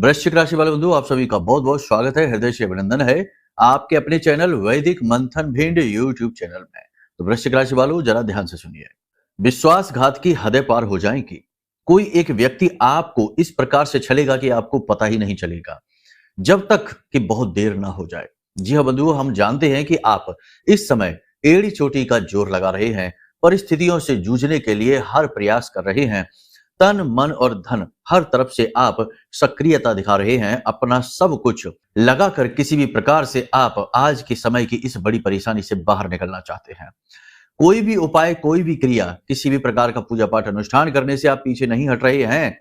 वृश्चिक राशि वाले बंधु, आप सभी का बहुत बहुत स्वागत है, हृदय से अभिनंदन है आपके अपने चैनल वैदिक मंथन भिंड यूट्यूब चैनल में। तो वृश्चिक राशि वालों, जरा ध्यान से सुनिए। विश्वासघात की हदें पार हो जाएंगी। कोई एक व्यक्ति आपको इस प्रकार से छलेगा कि आपको पता ही नहीं चलेगा, जब तक कि बहुत देर ना हो जाए। जी हाँ बंधुओं, हम जानते हैं कि आप इस समय एड़ी चोटी का जोर लगा रहे हैं, परिस्थितियों से जूझने के लिए हर प्रयास कर रहे हैं। तन मन और धन हर तरफ से आप सक्रियता दिखा रहे हैं, अपना सब कुछ लगाकर किसी भी प्रकार से आप आज के समय की इस बड़ी परेशानी से बाहर निकलना चाहते हैं। कोई भी उपाय, कोई भी क्रिया, किसी भी प्रकार का पूजा पाठ अनुष्ठान करने से आप पीछे नहीं हट रहे हैं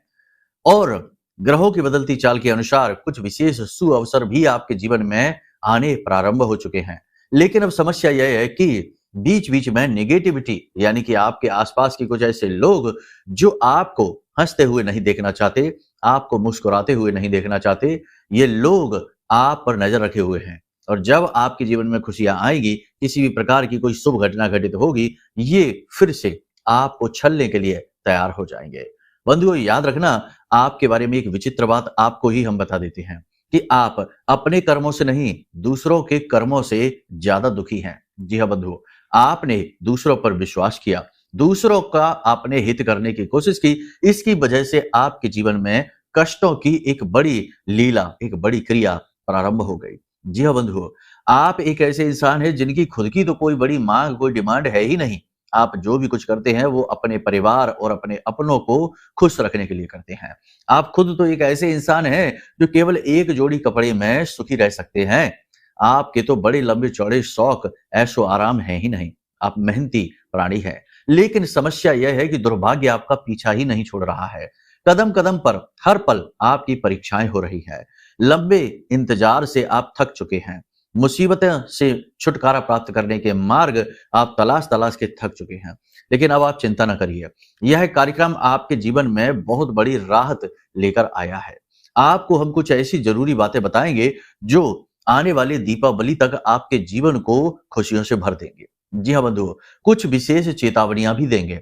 और ग्रहों की बदलती चाल के अनुसार कुछ विशेष सुअवसर भी आपके जीवन में आने प्रारंभ हो चुके हैं। लेकिन अब समस्या यह है कि बीच बीच में नेगेटिविटी, यानी कि आपके आसपास के कुछ ऐसे लोग जो आपको हंसते हुए नहीं देखना चाहते, आपको मुस्कुराते हुए नहीं देखना चाहते, ये लोग आप पर नजर रखे हुए हैं। और जब आपके जीवन में खुशियां आएगी, किसी भी प्रकार की कोई शुभ घटना घटित होगी, ये फिर से आपको छलने के लिए तैयार हो जाएंगे। बंधुओं, याद रखना, आपके बारे में एक विचित्र बात आपको ही हम बता देते हैं कि आप अपने कर्मों से नहीं, दूसरों के कर्मों से ज्यादा दुखी हैं। जी हाँ बंधुओं, आपने दूसरों पर विश्वास किया, दूसरों का आपने हित करने की कोशिश की, इसकी वजह से आपके जीवन में कष्टों की एक बड़ी लीला, एक बड़ी क्रिया प्रारंभ हो गई। जी हाँ बंधुओं, आप एक ऐसे इंसान हैं जिनकी खुद की तो कोई बड़ी मांग, कोई डिमांड है ही नहीं। आप जो भी कुछ करते हैं वो अपने परिवार और अपने अपनों को खुश रखने के लिए करते हैं। आप खुद तो एक ऐसे इंसान हैं जो केवल एक जोड़ी कपड़े में सुखी रह सकते हैं। आपके तो बड़े लंबे चौड़े शौक, ऐशो आराम है ही नहीं। आप मेहनती प्राणी हैं। लेकिन समस्या यह है कि दुर्भाग्य आपका पीछा ही नहीं छोड़ रहा है। कदम कदम पर हर पल आपकी परीक्षाएं हो रही है। लंबे इंतजार से आप थक चुके हैं। मुसीबतों से छुटकारा प्राप्त करने के मार्ग आप तलाश तलाश के थक चुके हैं। लेकिन अब आप चिंता न करिए, यह कार्यक्रम आपके जीवन में बहुत बड़ी राहत लेकर आया है। आपको हम कुछ ऐसी जरूरी बातें बताएंगे जो आने वाली दीपावली तक आपके जीवन को खुशियों से भर देंगे। जी हाँ बंधुओं, कुछ विशेष चेतावनियां भी देंगे,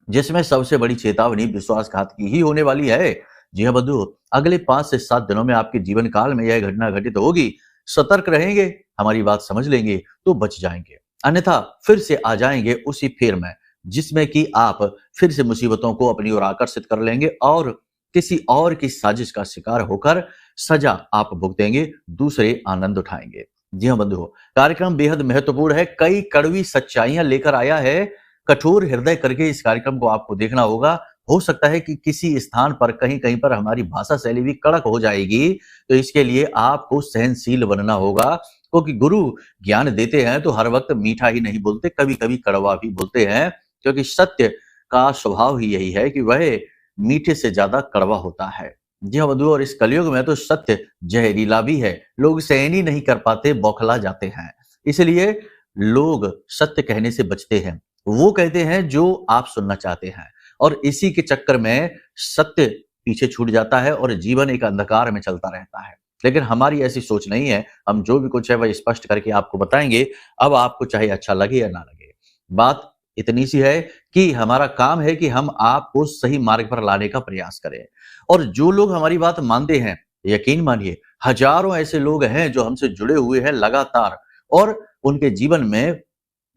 जिसमें सबसे बड़ी चेतावनी विश्वासघात की ही होने वाली है। जी हाँ बंधुओं, अगले 5 से 7 दिनों में आपके जीवन काल में यह घटना घटित होगी। सतर्क रहेंगे, हमारी बात समझ लेंगे तो बच जाएंगे, अन्यथा फिर से आ जाएंगे उसी फेर में, जिसमें कि आप फिर से मुसीबतों को अपनी ओर आकर्षित कर लेंगे और किसी और की साजिश का शिकार होकर सजा आप भुगतेंगे, दूसरे आनंद उठाएंगे। जी हाँ बंधुओं, कार्यक्रम बेहद महत्वपूर्ण है, कई कड़वी सच्चाइयां लेकर आया है। कठोर हृदय करके इस कार्यक्रम को आपको देखना होगा। हो सकता है कि किसी स्थान पर कहीं कहीं पर हमारी भाषा शैली भी कड़क हो जाएगी, तो इसके लिए आपको सहनशील बनना होगा, क्योंकि गुरु ज्ञान देते हैं तो हर वक्त मीठा ही नहीं बोलते, कभी कभी कड़वा भी बोलते हैं, क्योंकि सत्य का स्वभाव ही यही है कि वह मीठे से ज्यादा कड़वा होता है। जी हाँ बंधुओं, और इस कलयुग में तो सत्य जहरीला भी है। लोग सहन ही नहीं कर पाते, बौखला जाते हैं, इसलिए लोग सत्य कहने से बचते हैं। वो कहते हैं जो आप सुनना चाहते हैं, और इसी के चक्कर में सत्य पीछे छूट जाता है और जीवन एक अंधकार में चलता रहता है। लेकिन हमारी ऐसी सोच नहीं है, हम जो भी कुछ है वह स्पष्ट करके आपको बताएंगे। अब आपको चाहे अच्छा लगे या ना लगे, बात इतनी सी है कि हमारा काम है कि हम आपको सही मार्ग पर लाने का प्रयास करें। और जो लोग हमारी बात मानते हैं, यकीन मानिए, हजारों ऐसे लोग हैं जो हमसे जुड़े हुए हैं लगातार, और उनके जीवन में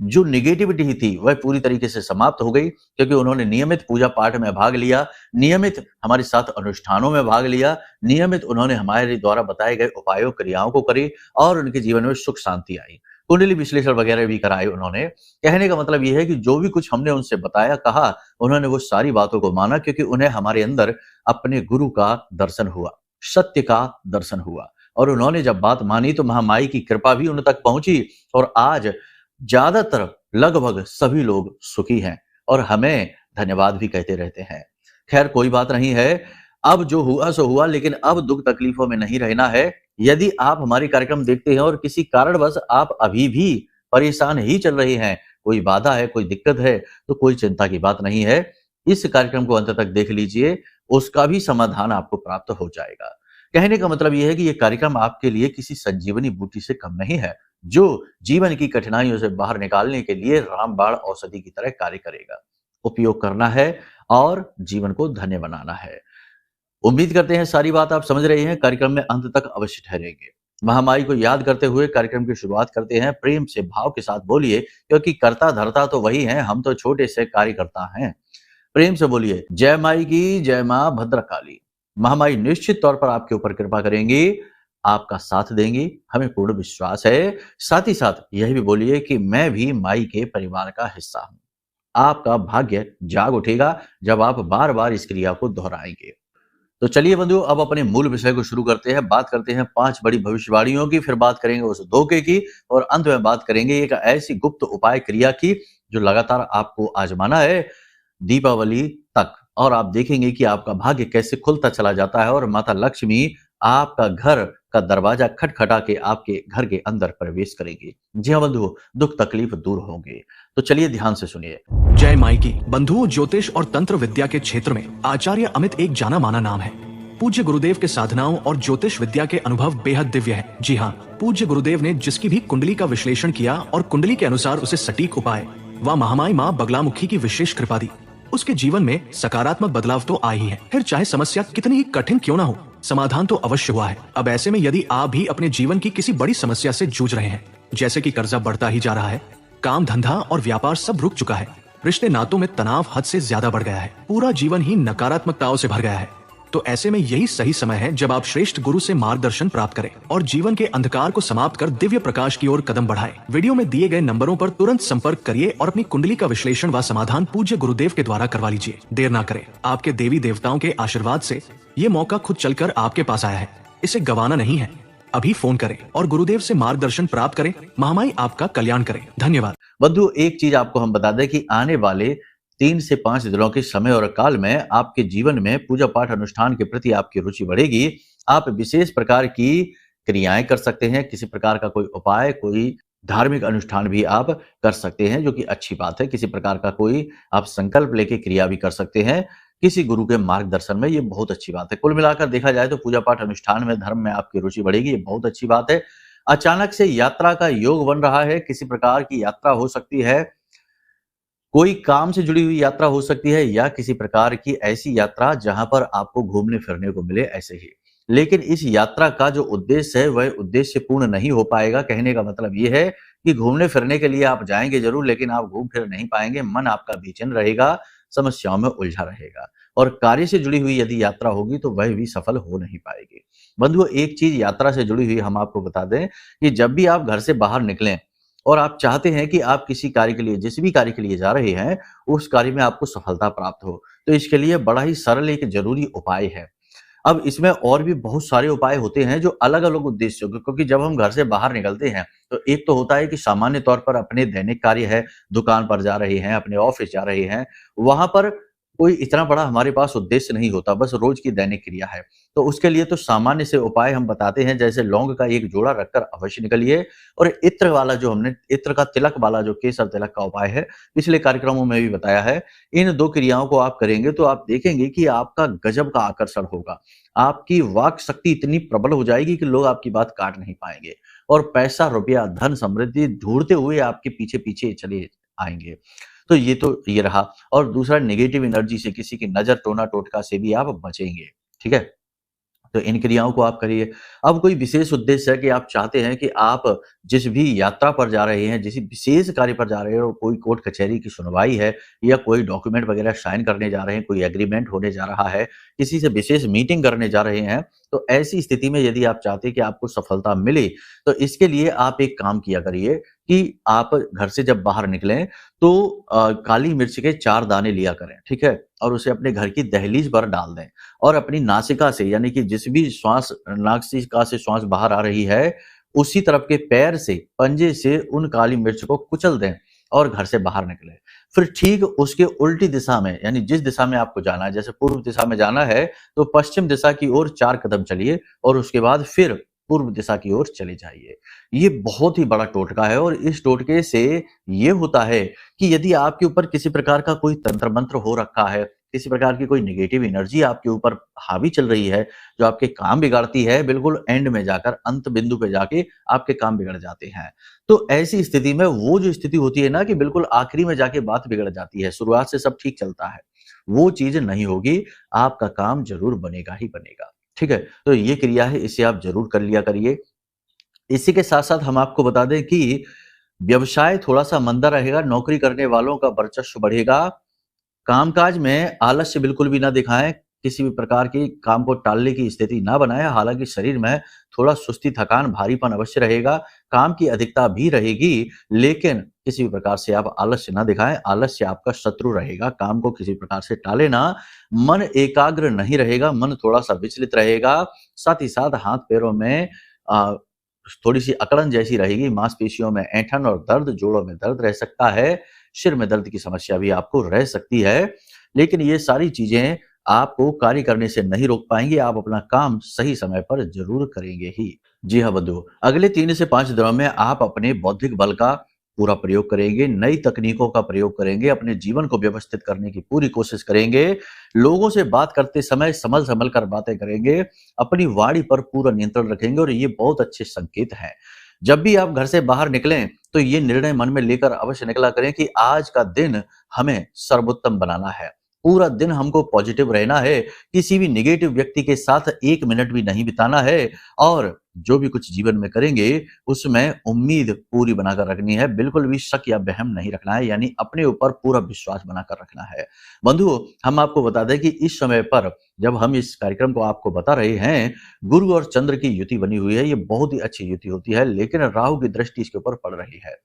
जो नेगेटिविटी ही थी वह पूरी तरीके से समाप्त हो गई, क्योंकि उन्होंने नियमित पूजा पाठ में भाग लिया, नियमित हमारे साथ अनुष्ठानों में भाग लिया, नियमित उन्होंने हमारे द्वारा बताए गए उपायों क्रियाओं को करी, और उनके जीवन में सुख शांति आई। कुंडली विश्लेषण वगैरह भी कराए उन्होंने। कहने का मतलब यह है कि जो भी कुछ हमने उनसे बताया, कहा, उन्होंने वो सारी बातों को माना, क्योंकि उन्हें हमारे अंदर अपने गुरु का दर्शन हुआ, सत्य का दर्शन हुआ, और उन्होंने जब बात मानी तो महामाई की कृपा भी उन तक पहुंची, और आज ज्यादातर, लगभग सभी लोग सुखी हैं और हमें धन्यवाद भी कहते रहते हैं। खैर, कोई बात नहीं है, अब जो हुआ सो हुआ, लेकिन अब दुख तकलीफों में नहीं रहना है। यदि आप हमारे कार्यक्रम देखते हैं और किसी कारणवश आप अभी भी परेशान ही चल रहे हैं, कोई बाधा है, कोई दिक्कत है, तो कोई चिंता की बात नहीं है। इस कार्यक्रम को अंत तक देख लीजिए, उसका भी समाधान आपको प्राप्त हो जाएगा। कहने का मतलब यह है कि यह कार्यक्रम आपके लिए किसी संजीवनी बूटी से कम नहीं है, जो जीवन की कठिनाइयों से बाहर निकालने के लिए रामबाण औषधि की तरह कार्य करेगा। उपयोग करना है और जीवन को धन्य बनाना है। उम्मीद करते हैं सारी बात आप समझ रहे हैं, कार्यक्रम में अंत तक अवश्य ठहरेंगे। महामाई को याद करते हुए कार्यक्रम की शुरुआत करते हैं। प्रेम से भाव के साथ बोलिए, क्योंकि करता धरता तो वही है, हम तो छोटे से कार्यकर्ता हैं। प्रेम से बोलिए, जय माई की, जय मां भद्रकाली। महामाई निश्चित तौर पर आपके ऊपर कृपा करेंगी, आपका साथ देंगी, हमें पूर्ण विश्वास है। साथ ही साथ यह भी बोलिए कि मैं भी माई के परिवार का हिस्सा हूं। आपका भाग्य जाग उठेगा जब आप बार बार इस क्रिया को दोहराएंगे। तो चलिए बंधुओं, अब अपने मूल विषय को शुरू करते हैं। बात करते हैं 5 बड़ी भविष्यवाणियों की, फिर बात करेंगे उस धोखे की, और अंत में बात करेंगे एक ऐसी गुप्त उपाय क्रिया की जो लगातार आपको आजमाना है दीपावली तक, और आप देखेंगे कि आपका भाग्य कैसे खुलता चला जाता है और माता लक्ष्मी आपका घर का दरवाजा खटखटा के आपके घर के अंदर प्रवेश करेंगी। जी हाँ बंधुओं, दुख तकलीफ दूर होंगे। तो चलिए ध्यान से सुनिए। जय माई की। बंधुओं, ज्योतिष और तंत्र विद्या के क्षेत्र में आचार्य अमित एक जाना माना नाम है। पूज्य गुरुदेव के साधनाओं और ज्योतिष विद्या के अनुभव बेहद दिव्य है। जी हाँ, पूज्य गुरुदेव ने जिसकी भी कुंडली का विश्लेषण किया और कुंडली के अनुसार उसे सटीक उपाय व महामाई माँ बगलामुखी की विशेष कृपा दी, उसके जीवन में सकारात्मक बदलाव तो आए ही है। फिर चाहे समस्या कितनी ही कठिन क्यों ना हो, समाधान तो अवश्य हुआ है। अब ऐसे में यदि आप भी अपने जीवन की किसी बड़ी समस्या से जूझ रहे हैं, जैसे कि कर्जा बढ़ता ही जा रहा है, काम धंधा और व्यापार सब रुक चुका है, रिश्ते नातों में तनाव हद से ज्यादा बढ़ गया है, पूरा जीवन ही नकारात्मकताओं से भर गया है, तो ऐसे में यही सही समय है जब आप श्रेष्ठ गुरु से मार्गदर्शन प्राप्त करें और जीवन के अंधकार को समाप्त कर दिव्य प्रकाश की ओर कदम बढ़ाएं। वीडियो में दिए गए नंबरों पर तुरंत संपर्क करिए और अपनी कुंडली का विश्लेषण व समाधान पूज्य गुरुदेव के द्वारा करवा लीजिए। देर ना करें, आपके देवी देवताओं के आशीर्वाद से ये मौका खुद चलकर आपके पास आया है, इसे गंवाना नहीं है। अभी फोन करें और गुरुदेव से मार्गदर्शन प्राप्त करें। महामाई आपका कल्याण करें। धन्यवाद। बंधु, एक चीज आपको हम बता दें कि आने वाले 3 से 5 दिनों के समय और काल में आपके जीवन में पूजा पाठ अनुष्ठान के प्रति आपकी रुचि बढ़ेगी। आप विशेष प्रकार की क्रियाएं कर सकते हैं, किसी प्रकार का कोई उपाय, कोई धार्मिक अनुष्ठान भी आप कर सकते हैं, जो कि अच्छी बात है। किसी प्रकार का कोई आप संकल्प लेके क्रिया भी कर सकते हैं किसी गुरु के मार्गदर्शन में, ये बहुत अच्छी बात है। कुल मिलाकर देखा जाए तो पूजा पाठ अनुष्ठान में, धर्म में आपकी रुचि बढ़ेगी, ये बहुत अच्छी बात है। अचानक से यात्रा का योग बन रहा है, किसी प्रकार की यात्रा हो सकती है, कोई काम से जुड़ी हुई यात्रा हो सकती है, या किसी प्रकार की ऐसी यात्रा जहां पर आपको घूमने फिरने को मिले, ऐसे ही। लेकिन इस यात्रा का जो उद्देश्य है वह उद्देश्य पूर्ण नहीं हो पाएगा। कहने का मतलब ये है कि घूमने फिरने के लिए आप जाएंगे जरूर, लेकिन आप घूम फिर नहीं पाएंगे। मन आपका बेचैन रहेगा, समस्याओं में उलझा रहेगा, और कार्य से जुड़ी हुई यदि यात्रा होगी तो वह भी सफल हो नहीं पाएगी। बंधुओं, एक चीज यात्रा से जुड़ी हुई हम आपको बता दें कि जब भी आप घर से बाहर निकलें और आप चाहते हैं कि आप किसी कार्य के लिए, जिस भी कार्य के लिए जा रहे हैं, उस कार्य में आपको सफलता प्राप्त हो, तो इसके लिए बड़ा ही सरल एक जरूरी उपाय है। अब इसमें और भी बहुत सारे उपाय होते हैं जो अलग अलग उद्देश्यों के, क्योंकि जब हम घर से बाहर निकलते हैं तो एक तो होता है कि सामान्य तौर पर अपने दैनिक कार्य है, दुकान पर जा रहे हैं, अपने ऑफिस जा रहे हैं, वहां पर कोई इतना बड़ा हमारे पास उद्देश्य नहीं होता, बस रोज की दैनिक क्रिया है। तो उसके लिए तो सामान्य से उपाय हम बताते हैं, जैसे लौंग का एक जोड़ा रखकर अवश्य निकलिए, और इत्र वाला, जो हमने इत्र का तिलक वाला जो केसर तिलक का उपाय है, पिछले कार्यक्रमों में भी बताया है। इन 2 क्रियाओं को आप करेंगे तो आप देखेंगे कि आपका गजब का आकर्षण होगा। आपकी वाक शक्ति इतनी प्रबल हो जाएगी कि लोग आपकी बात काट नहीं पाएंगे, और पैसा, रुपया, धन, समृद्धि ढूंढते हुए आपके पीछे पीछे चले आएंगे। तो ये रहा। और दूसरा, नेगेटिव एनर्जी से, किसी की नजर, टोना टोटका से भी आप बचेंगे। ठीक है, तो इन क्रियाओं को आप करिए। अब कोई विशेष उद्देश्य है कि आप चाहते हैं कि आप जिस भी यात्रा पर जा रहे हैं, जिस विशेष कार्य पर जा रहे हो, कोई कोर्ट कचहरी की सुनवाई है, या कोई डॉक्यूमेंट वगैरह साइन करने जा रहे हैं, कोई एग्रीमेंट होने जा रहा है, किसी से विशेष मीटिंग करने जा रहे हैं, तो ऐसी स्थिति में यदि आप चाहते हैं कि आपको सफलता मिले, तो इसके लिए आप एक काम किया करिए कि आप घर से जब बाहर निकलें तो काली मिर्च के 4 दाने लिया करें, ठीक है, और उसे अपने घर की दहलीज पर डाल दें, और अपनी नासिका से, यानी कि जिस भी नासिका से श्वास बाहर आ रही है, उसी तरफ के पैर से, पंजे से उन काली मिर्च को कुचल दें और घर से बाहर निकले। फिर ठीक उसके उल्टी दिशा में, यानी जिस दिशा में आपको जाना है, जैसे पूर्व दिशा में जाना है तो पश्चिम दिशा की ओर 4 कदम चलिए, और उसके बाद फिर पूर्व दिशा की ओर चले जाइए। ये बहुत ही बड़ा टोटका है, और इस टोटके से ये होता है कि यदि आपके ऊपर किसी प्रकार का कोई तंत्र मंत्र हो रखा है, किसी प्रकार की कोई नेगेटिव एनर्जी आपके ऊपर हावी चल रही है, जो आपके काम बिगाड़ती है, बिल्कुल एंड में जाकर, अंत बिंदु पे जाके आपके काम बिगड़ जाते हैं। तो ऐसी स्थिति में वो जो स्थिति होती है ना, कि बिल्कुल आखिरी में जाके बात बिगड़ जाती है, शुरुआत से सब ठीक चलता है, वो चीज नहीं होगी, आपका काम जरूर बनेगा ही बनेगा। ठीक है, तो ये क्रिया है, इसे आप जरूर कर लिया करिए। इसी के साथ साथ हम आपको बता दें कि व्यवसाय थोड़ा सा मंदा रहेगा, नौकरी करने वालों का वर्चस्व बढ़ेगा। कामकाज में आलस्य बिल्कुल भी ना दिखाएं, किसी भी प्रकार की काम को टालने की स्थिति ना बनाएं। हालांकि शरीर में थोड़ा सुस्ती, थकान, भारीपन अवश्य रहेगा, काम की अधिकता भी रहेगी, लेकिन किसी भी प्रकार से आप आलस्य ना दिखाएं। आलस्य आपका शत्रु रहेगा, काम को किसी प्रकार से टाले ना। मन एकाग्र नहीं रहेगा, मन थोड़ा सा विचलित रहेगा। साथ ही साथ हाथ पैरों में आ, थोड़ी सी अकड़न जैसी रहेगी, मांसपेशियों में ऐंठन और दर्द, जोड़ों में दर्द रह सकता है, सिर में दर्द की समस्या भी आपको रह सकती है। लेकिन ये सारी चीजें आपको कार्य करने से नहीं रोक पाएंगी, आप अपना काम सही समय पर जरूर करेंगे ही। जी हाँ बंधु, अगले 3 से 5 दिनों में आप अपने बौद्धिक बल का पूरा प्रयोग करेंगे, नई तकनीकों का प्रयोग करेंगे, अपने जीवन को व्यवस्थित करने की पूरी कोशिश करेंगे, लोगों से बात करते समय संभल संभल कर बातें करेंगे, अपनी वाणी पर पूरा नियंत्रण रखेंगे, और ये बहुत अच्छे संकेत हैं। जब भी आप घर से बाहर निकलें तो ये निर्णय मन में लेकर अवश्य निकला करें कि आज का दिन हमें सर्वोत्तम बनाना है, पूरा दिन हमको पॉजिटिव रहना है, किसी भी नेगेटिव व्यक्ति के साथ 1 मिनट भी नहीं बिताना है, और जो भी कुछ जीवन में करेंगे उसमें उम्मीद पूरी बनाकर रखनी है, बिल्कुल भी शक या वहम नहीं रखना है, यानी अपने ऊपर पूरा विश्वास बनाकर रखना है। बंधु, हम आपको बता दें कि इस समय पर जब हम इस कार्यक्रम को आपको बता रहे हैं, गुरु और चंद्र की युति बनी हुई है, ये बहुत ही अच्छी युति होती है, लेकिन राहु की दृष्टि इसके ऊपर पड़ रही है।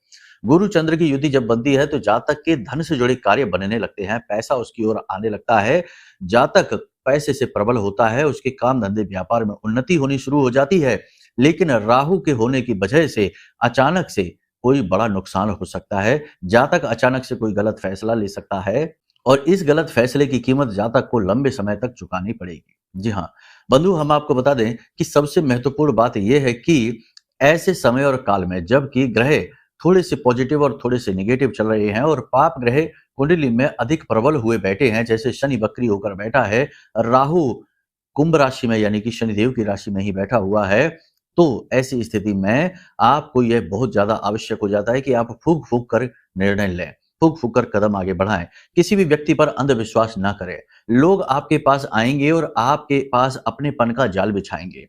गुरु चंद्र की युति जब बनती है तो जातक के धन से जुड़े कार्य बनने लगते हैं, पैसा उसकी ओर आने लगता है, जातक पैसे से प्रबल होता है, उसके काम धंधे व्यापार में उन्नति होनी शुरू हो जाती है। लेकिन राहु के होने की वजह से अचानक से कोई बड़ा नुकसान हो सकता है, जातक अचानक से कोई गलत फैसला ले सकता है, और इस गलत फैसले की कीमत जातक को लंबे समय तक चुकानी पड़ेगी। जी हाँ बंधु, हम आपको बता दें कि सबसे महत्वपूर्ण बात यह है कि ऐसे समय और काल में जबकि ग्रह थोड़े से पॉजिटिव और थोड़े से नेगेटिव चल रहे हैं, और पाप ग्रह कुंडली में अधिक प्रबल हुए बैठे हैं, जैसे शनि वक्री होकर बैठा है, राहु कुंभ राशि में यानी कि शनिदेव की राशि में ही बैठा हुआ है, तो ऐसी स्थिति में आपको यह बहुत ज्यादा आवश्यक हो जाता है कि आप फूक फूक कर निर्णय लें, फूक फूक कर कदम आगे बढ़ाएं, किसी भी व्यक्ति पर अंधविश्वास ना करें। लोग आपके पास आएंगे और आपके पास अपनेपन का जाल बिछाएंगे,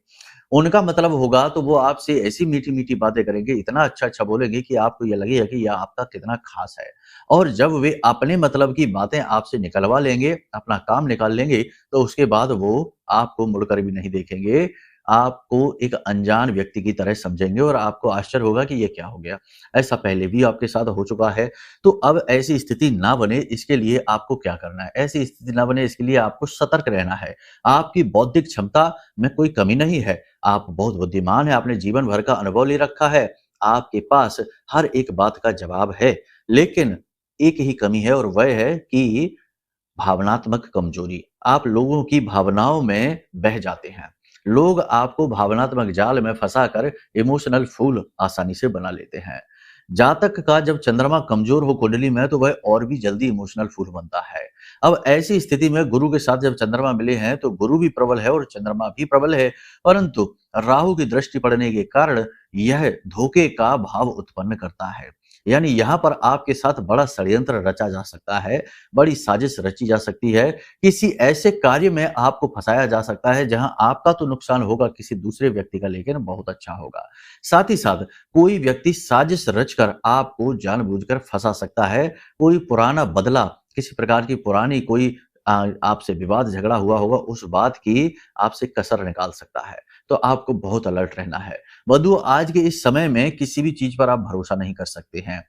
उनका मतलब होगा तो वो आपसे ऐसी मीठी मीठी बातें करेंगे, इतना अच्छा अच्छा बोलेंगे कि आपको यह लगेगा कि यह आपका कितना खास है। और जब वे अपने मतलब की बातें आपसे निकलवा लेंगे, अपना काम निकाल लेंगे, तो उसके बाद वो आपको मुड़कर भी नहीं देखेंगे, आपको एक अनजान व्यक्ति की तरह समझेंगे, और आपको आश्चर्य होगा कि ये क्या हो गया। ऐसा पहले भी आपके साथ हो चुका है। तो अब ऐसी स्थिति ना बने, इसके लिए आपको क्या करना है? ऐसी स्थिति ना बने इसके लिए आपको सतर्क रहना है। आपकी बौद्धिक क्षमता में कोई कमी नहीं है, आप बहुत बुद्धिमान हैं, आपने जीवन भर का अनुभव ले रखा है, आपके पास हर एक बात का जवाब है, लेकिन एक ही कमी है, और वह है कि भावनात्मक कमजोरी। आप लोगों की भावनाओं में बह जाते हैं, लोग आपको भावनात्मक जाल में फंसाकर इमोशनल फूल आसानी से बना लेते हैं। जातक का जब चंद्रमा कमजोर हो कुंडली में तो वह और भी जल्दी इमोशनल फूल बनता है। अब ऐसी स्थिति में गुरु के साथ जब चंद्रमा मिले हैं तो गुरु भी प्रबल है और चंद्रमा भी प्रबल है, परंतु राहु की दृष्टि पड़ने के कारण यह धोखे का भाव उत्पन्न करता है। यानी यहाँ पर आपके साथ बड़ा षड्यंत्र रचा जा सकता है, बड़ी साजिश रची जा सकती है, किसी ऐसे कार्य में आपको फंसाया जा सकता है जहां आपका तो नुकसान होगा, किसी दूसरे व्यक्ति का लेकिन बहुत अच्छा होगा। साथ ही साथ कोई व्यक्ति साजिश रचकर आपको जानबूझकर फंसा सकता है, कोई पुराना बदला, किसी प्रकार की पुरानी कोई आपसे विवाद झगड़ा हुआ होगा, उस बात की आपसे कसर निकाल सकता है। तो आपको बहुत अलर्ट रहना है। वधु, आज के इस समय में किसी भी चीज पर आप भरोसा नहीं कर सकते हैं।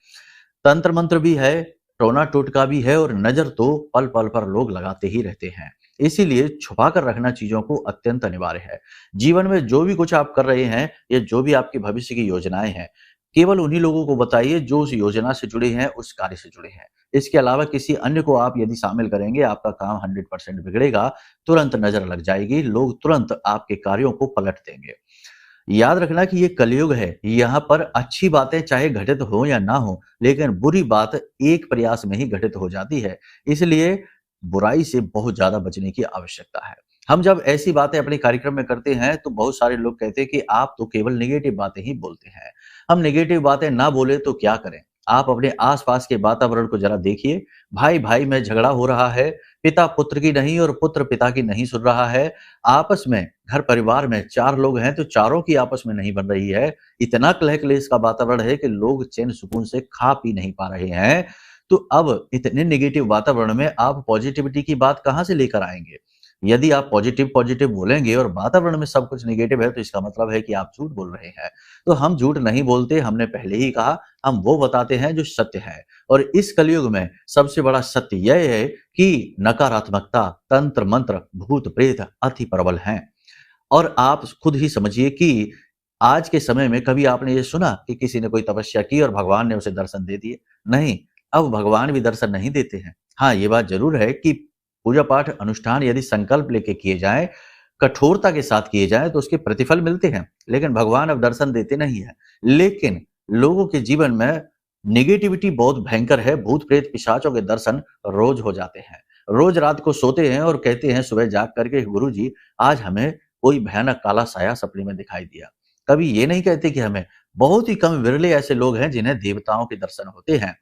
तंत्र मंत्र भी है, टोना टोटका भी है, और नजर तो पल पल पर लोग लगाते ही रहते हैं। इसीलिए छुपा कर रखना चीजों को अत्यंत अनिवार्य है। जीवन में जो भी कुछ आप कर रहे हैं या जो भी आपकी भविष्य की योजनाएं हैं, केवल उन्हीं लोगों को बताइए जो उस योजना से जुड़े हैं, उस कार्य से जुड़े हैं। इसके अलावा किसी अन्य को आप यदि शामिल करेंगे, आपका काम 100% बिगड़ेगा, तुरंत नजर लग जाएगी, लोग तुरंत आपके कार्यों को पलट देंगे। याद रखना कि ये कलयुग है, यहाँ पर अच्छी बातें चाहे घटित हो या ना हो, लेकिन बुरी बात एक प्रयास में ही घटित हो जाती है। इसलिए बुराई से बहुत ज्यादा बचने की आवश्यकता है। हम जब ऐसी बातें अपने कार्यक्रम में करते हैं तो बहुत सारे लोग कहते हैं कि आप तो केवल नेगेटिव बातें ही बोलते हैं। हम नेगेटिव बातें ना बोले तो क्या करें? आप अपने आसपास के वातावरण को जरा देखिए। भाई भाई में झगड़ा हो रहा है, पिता पुत्र की नहीं और पुत्र पिता की नहीं सुन रहा है। आपस में घर परिवार में 4 लोग हैं तो चारों की आपस में नहीं बन रही है। इतना कलह क्लेश का वातावरण है कि लोग चैन सुकून से खा पी नहीं पा रहे हैं। तो अब इतने नेगेटिव वातावरण में आप पॉजिटिविटी की बात कहाँ से लेकर आएंगे? यदि आप पॉजिटिव पॉजिटिव बोलेंगे और वातावरण में सब कुछ नेगेटिव है तो इसका मतलब है कि आप झूठ बोल रहे हैं। तो हम झूठ नहीं बोलते, हमने पहले ही कहा, हम वो बताते हैं जो सत्य है। और इस कलयुग में सबसे बड़ा सत्य यह है कि नकारात्मकता, तंत्र मंत्र, भूत प्रेत अति प्रबल हैं। और आप खुद ही समझिए कि आज के समय में कभी आपने ये सुना कि किसी ने कोई तपस्या की और भगवान ने उसे दर्शन दे दिए? नहीं, अब भगवान भी दर्शन नहीं देते हैं। हाँ, ये बात जरूर है कि पूजा पाठ अनुष्ठान यदि संकल्प लेके किए जाएं, कठोरता के साथ किए जाएं तो उसके प्रतिफल मिलते हैं। लेकिन भगवान अब दर्शन देते नहीं है। लेकिन लोगों के जीवन में नेगेटिविटी बहुत भयंकर है। भूत प्रेत पिशाचों के दर्शन रोज हो जाते हैं। रोज रात को सोते हैं और कहते हैं सुबह जाग करके, गुरु जी आज हमें कोई भयानक काला साया सपने में दिखाई दिया। कभी ये नहीं कहते कि हमें, बहुत ही कम विरले ऐसे लोग हैं जिन्हें देवताओं के दर्शन होते हैं,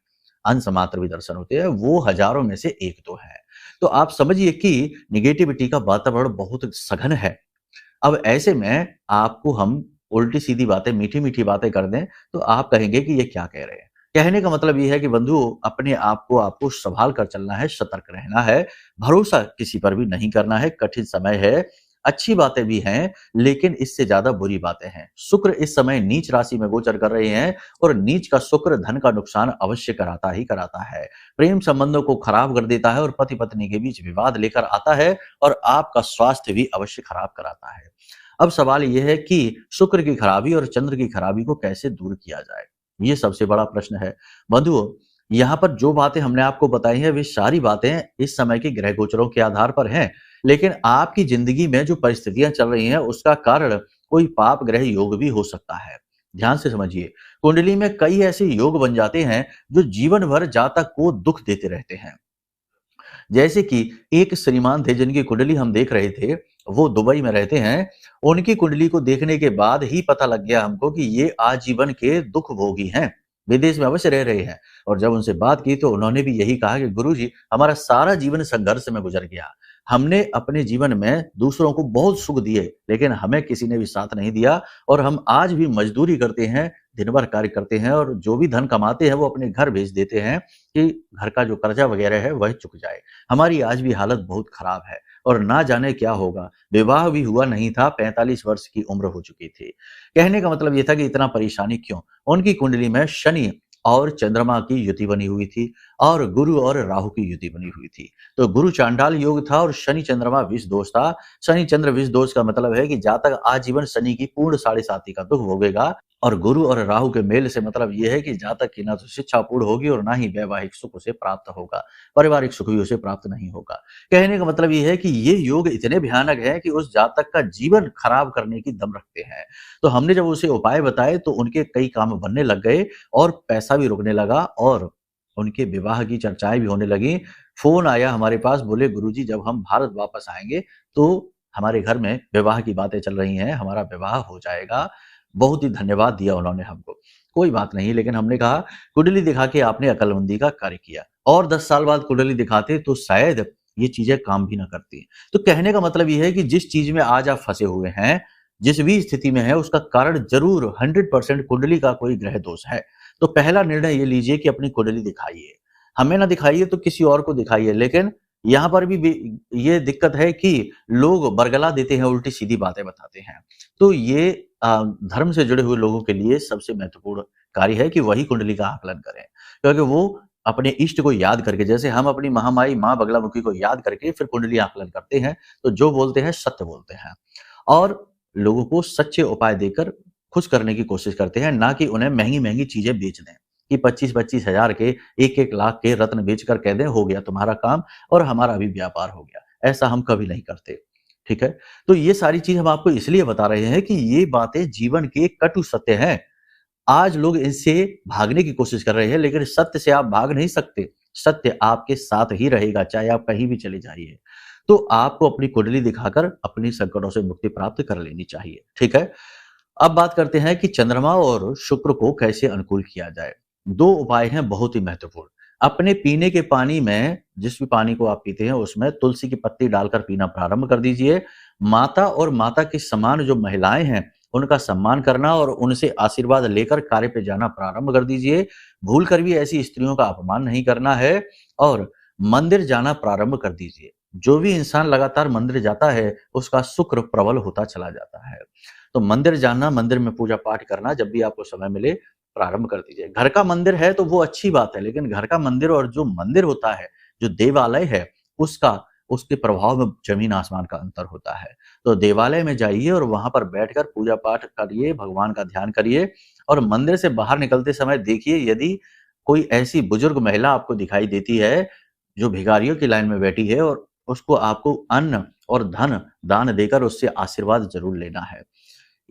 अंश मात्र भी दर्शन होते हैं, वो हजारों में से एक तो है। तो आप समझिए कि नेगेटिविटी का वातावरण बहुत सघन है। अब ऐसे में आपको हम उल्टी सीधी बातें, मीठी मीठी बातें कर दें तो आप कहेंगे कि ये क्या कह रहे हैं। कहने का मतलब ये है कि बंधु, अपने आप को आपको संभाल कर चलना है, सतर्क रहना है, भरोसा किसी पर भी नहीं करना है। कठिन समय है, अच्छी बातें भी हैं लेकिन इससे ज्यादा बुरी बातें हैं। शुक्र इस समय नीच राशि में गोचर कर रहे हैं और नीच का शुक्र धन का नुकसान अवश्य कराता ही कराता है। प्रेम संबंधों को खराब कर देता है और पति पत्नी के बीच विवाद लेकर आता है और आपका स्वास्थ्य भी अवश्य खराब कराता है। अब सवाल यह है कि शुक्र की खराबी और चंद्र की खराबी को कैसे दूर किया जाए, ये सबसे बड़ा प्रश्न है। बंधुओं, यहाँ पर जो बातें हमने आपको बताई हैं वे सारी बातें इस समय के ग्रह गोचरों के आधार पर हैं। लेकिन आपकी जिंदगी में जो परिस्थितियां चल रही हैं उसका कारण कोई पाप ग्रह योग भी हो सकता है। ध्यान से समझिए, कुंडली में कई ऐसे योग बन जाते हैं जो जीवन भर जातक को दुख देते रहते हैं। जैसे कि एक श्रीमान थे जिनकी कुंडली हम देख रहे थे, वो दुबई में रहते हैं। उनकी कुंडली को देखने के बाद ही पता लग गया हमको कि ये आजीवन के दुख भोगी हैं, विदेश में अवश्य रह रहे हैं। और जब उनसे बात की तो उन्होंने भी यही कहा कि गुरुजी, हमारा सारा जीवन संघर्ष में गुजर गया। हमने अपने जीवन में दूसरों को बहुत सुख दिए लेकिन हमें किसी ने भी साथ नहीं दिया और हम आज भी मजदूरी करते हैं, दिन भर कार्य करते हैं और जो भी धन कमाते हैं वो अपने घर भेज देते हैं कि घर का जो कर्जा वगैरह है वह चुक जाए। हमारी आज भी हालत बहुत खराब है और ना जाने क्या होगा। विवाह भी हुआ नहीं था, 45 वर्ष की उम्र हो चुकी थी। कहने का मतलब ये था कि इतना परेशानी क्यों? उनकी कुंडली में शनि और चंद्रमा की युति बनी हुई थी और गुरु और राहु की युति बनी हुई थी। तो गुरु चांडाल योग था और शनि चंद्रमा विष दोष था। शनि चंद्र विष दोष का मतलब है कि जातक आजीवन शनि की पूर्ण 7.5 का दुख भोगेगा और गुरु और राहु के मेल से मतलब यह है कि जातक की ना तो शिक्षा पूर्ण होगी और ना ही वैवाहिक सुख उसे प्राप्त होगा, पारिवारिक सुख भी उसे प्राप्त नहीं होगा। कहने का मतलब यह है कि ये योग इतने भयानक है कि उस जातक का जीवन खराब करने की दम रखते हैं। तो हमने जब उसे उपाय बताए तो उनके कई काम बनने लग गए और पैसा भी रुकने लगा और उनके विवाह की चर्चाएं भी होने लगी। फोन आया हमारे पास, बोले गुरुजी जब हम भारत वापस आएंगे तो हमारे घर में विवाह की बातें चल रही हैं, हमारा विवाह हो जाएगा। बहुत ही धन्यवाद दिया उन्होंने हमको। कोई बात नहीं, लेकिन हमने कहा कुंडली दिखा के आपने अकलमंदी का कार्य किया और 10 साल बाद कुंडली दिखाते तो शायद ये चीजें काम भी ना करती। तो कहने का मतलब ये है कि जिस चीज में आज आप फंसे हुए हैं, जिस भी स्थिति में है, उसका कारण जरूर 100% कुंडली का कोई ग्रह दोष है। तो पहला निर्णय ये लीजिए कि अपनी कुंडली दिखाइए, हमें ना दिखाइए तो किसी और को दिखाइए। लेकिन यहाँ पर भी ये दिक्कत है कि लोग बरगला देते हैं, उल्टी सीधी बातें बताते हैं। तो ये धर्म से जुड़े हुए लोगों के लिए सबसे महत्वपूर्ण कार्य है कि वही कुंडली का आकलन करें, क्योंकि वो अपने इष्ट को याद करके, जैसे हम अपनी महामाई माँ बगलामुखी को याद करके फिर कुंडली आकलन करते हैं, तो जो बोलते हैं सत्य बोलते हैं और लोगों को सच्चे उपाय देकर खुश करने की कोशिश करते हैं, ना कि उन्हें महंगी महंगी चीजें बेच दें कि 25-25 हजार के 1-1 लाख के रत्न बेचकर कह दें हो गया तुम्हारा काम और हमारा भी व्यापार हो गया। ऐसा हम कभी नहीं करते, ठीक है। तो ये सारी चीज हम आपको इसलिए बता रहे हैं कि ये बातें जीवन के कटु सत्य हैं। आज लोग इनसे भागने की कोशिश कर रहे हैं, लेकिन सत्य से आप भाग नहीं सकते। सत्य आपके साथ ही रहेगा, चाहे आप कहीं भी चले जाइए। तो आपको अपनी कुंडली दिखाकर अपनी संकटों से मुक्ति प्राप्त कर लेनी चाहिए, ठीक है। अब बात करते हैं कि चंद्रमा और शुक्र को कैसे अनुकूल किया जाए। दो उपाय हैं बहुत ही महत्वपूर्ण। अपने पीने के पानी में, जिस भी पानी को आप पीते हैं उसमें तुलसी की पत्ती डालकर पीना प्रारंभ कर दीजिए। माता और माता के समान जो महिलाएं हैं उनका सम्मान करना और उनसे आशीर्वाद लेकर कार्य पे जाना प्रारंभ कर दीजिए। भूल कर भी ऐसी स्त्रियों का अपमान नहीं करना है और मंदिर जाना प्रारंभ कर दीजिए। जो भी इंसान लगातार मंदिर जाता है उसका शुक्र प्रबल होता चला जाता है। तो मंदिर जाना, मंदिर में पूजा पाठ करना जब भी आपको समय मिले प्रारंभ कर दीजिए। घर का मंदिर है तो वो अच्छी बात है, लेकिन घर का मंदिर और जो मंदिर होता है, जो देवालय है, उसके प्रभाव में जमीन आसमान का अंतर होता है। तो देवालय में जाइए और वहां पर बैठकर पूजा पाठ करिए, भगवान का ध्यान करिए और मंदिर से बाहर निकलते समय देखिए यदि कोई ऐसी बुजुर्ग महिला आपको दिखाई देती है जो भिखारियों की लाइन में बैठी है और उसको आपको अन्न और धन दान देकर उससे आशीर्वाद जरूर लेना है।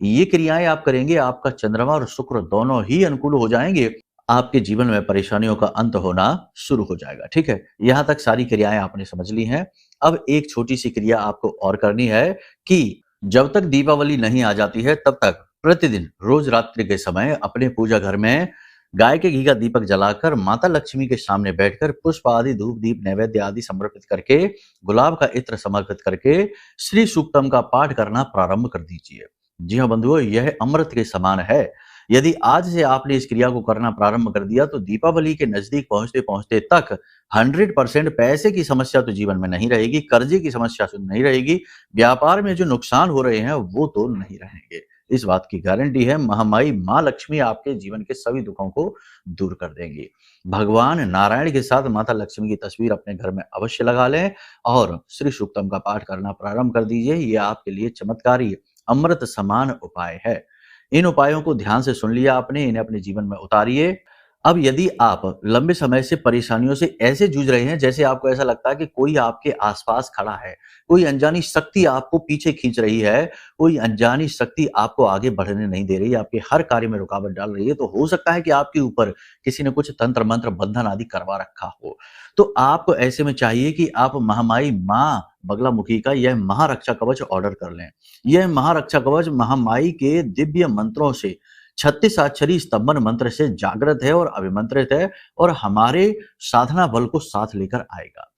ये क्रियाएं आप करेंगे, आपका चंद्रमा और शुक्र दोनों ही अनुकूल हो जाएंगे। आपके जीवन में परेशानियों का अंत होना शुरू हो जाएगा। ठीक है, यहां तक सारी क्रियाएं आपने समझ ली हैं। अब एक छोटी सी क्रिया आपको और करनी है कि जब तक दीपावली नहीं आ जाती है तब तक प्रतिदिन रोज रात्रि के समय अपने पूजा घर में गाय के घी का दीपक जलाकर माता लक्ष्मी के सामने बैठकर पुष्प आदि धूप दीप नैवेद्य आदि समर्पित करके, गुलाब का इत्र समर्पित करके श्री सूक्तम का पाठ करना प्रारंभ कर दीजिए। जी हाँ बंधुओं, यह अमृत के समान है। यदि आज से आपने इस क्रिया को करना प्रारंभ कर दिया तो दीपावली के नजदीक पहुंचते पहुंचते तक 100% पैसे की समस्या तो जीवन में नहीं रहेगी, कर्जे की समस्या तो नहीं रहेगी, व्यापार में जो नुकसान हो रहे हैं वो तो नहीं रहेंगे। इस बात की गारंटी है। महामाई माँ लक्ष्मी आपके जीवन के सभी दुखों को दूर कर देंगी। भगवान नारायण के साथ माता लक्ष्मी की तस्वीर अपने घर में अवश्य लगा लें और श्री सूक्तम का पाठ करना प्रारंभ कर दीजिए। ये आपके लिए चमत्कारी अमृत समान उपाय है। इन उपायों को ध्यान से सुन लिया आपने, इन्हें अपने जीवन में उतारिए। अब यदि आप लंबे समय से परेशानियों से ऐसे जूझ रहे हैं जैसे आपको ऐसा लगता है कि कोई आपके आसपास खड़ा है, कोई अनजानी शक्ति आपको पीछे खींच रही है, कोई अनजानी शक्ति आपको आगे बढ़ने नहीं दे रही, आपके हर कार्य में रुकावट डाल रही है, तो हो सकता है कि आपके ऊपर किसी ने कुछ तंत्र मंत्र बंधन आदि करवा रखा हो। तो आपको ऐसे में चाहिए कि आप महामाई माँ बगलामुखी का यह महारक्षा कवच ऑर्डर कर लें। यह महारक्षा कवच महामाई के दिव्य मंत्रों से 36 अक्षरी स्तंभन मंत्र से जागृत है और अभिमंत्रित है और हमारे साधना बल को साथ लेकर आएगा।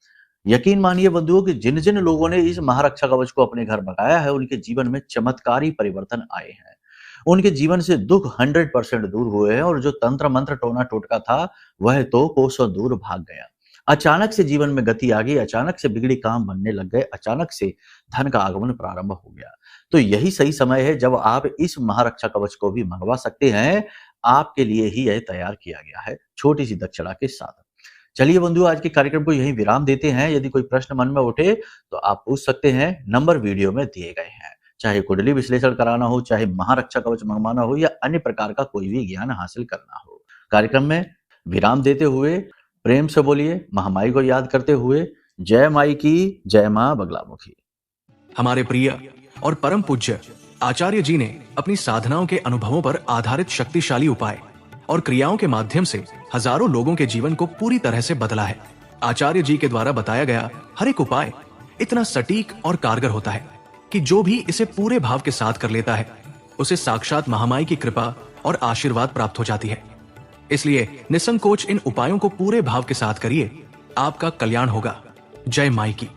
यकीन मानिए बंधुओं कि जिन जिन लोगों ने इस महारक्षा कवच को अपने घर मंगाया है उनके जीवन में चमत्कारी परिवर्तन आए हैं। उनके जीवन से दुख 100% दूर हुए हैं और जो तंत्र मंत्र टोना टोटका था वह तो कोसों दूर भाग गया। अचानक से जीवन में गति आ गई, अचानक से बिगड़ी काम बनने लग गए, अचानक से धन का आगमन प्रारंभ हो गया। तो यही सही समय है जब आप इस महारक्षा कवच को भी मंगवा सकते हैं। आपके लिए ही यह तैयार किया गया है छोटी सी दक्षिणा के साथ। चलिए बंधुओं, आज के कार्यक्रम को यहीं विराम देते हैं। यदि कोई प्रश्न मन में उठे तो आप पूछ सकते हैं, नंबर वीडियो में दिए गए हैं। चाहे कुंडली विश्लेषण कराना हो, चाहे महारक्षा कवच मंगवाना हो या अन्य प्रकार का कोई भी ज्ञान हासिल करना हो। कार्यक्रम में विराम देते हुए प्रेम से बोलिए, महामाई को याद करते हुए, जय माई की, जय मां बगलामुखी। हमारे प्रिय और परम पूज्य आचार्य जी ने अपनी साधनाओं के अनुभवों पर आधारित शक्तिशाली उपाय और क्रियाओं के माध्यम से हजारों लोगों के जीवन को पूरी तरह से बदला है। आचार्य जी के द्वारा बताया गया हर एक उपाय इतना सटीक और कारगर होता है कि जो भी इसे पूरे भाव के साथ कर लेता है उसे साक्षात महामाई की कृपा और आशीर्वाद प्राप्त हो जाती है। इसलिए निसंकोच इन उपायों को पूरे भाव के साथ करिए, आपका कल्याण होगा। जय माई की।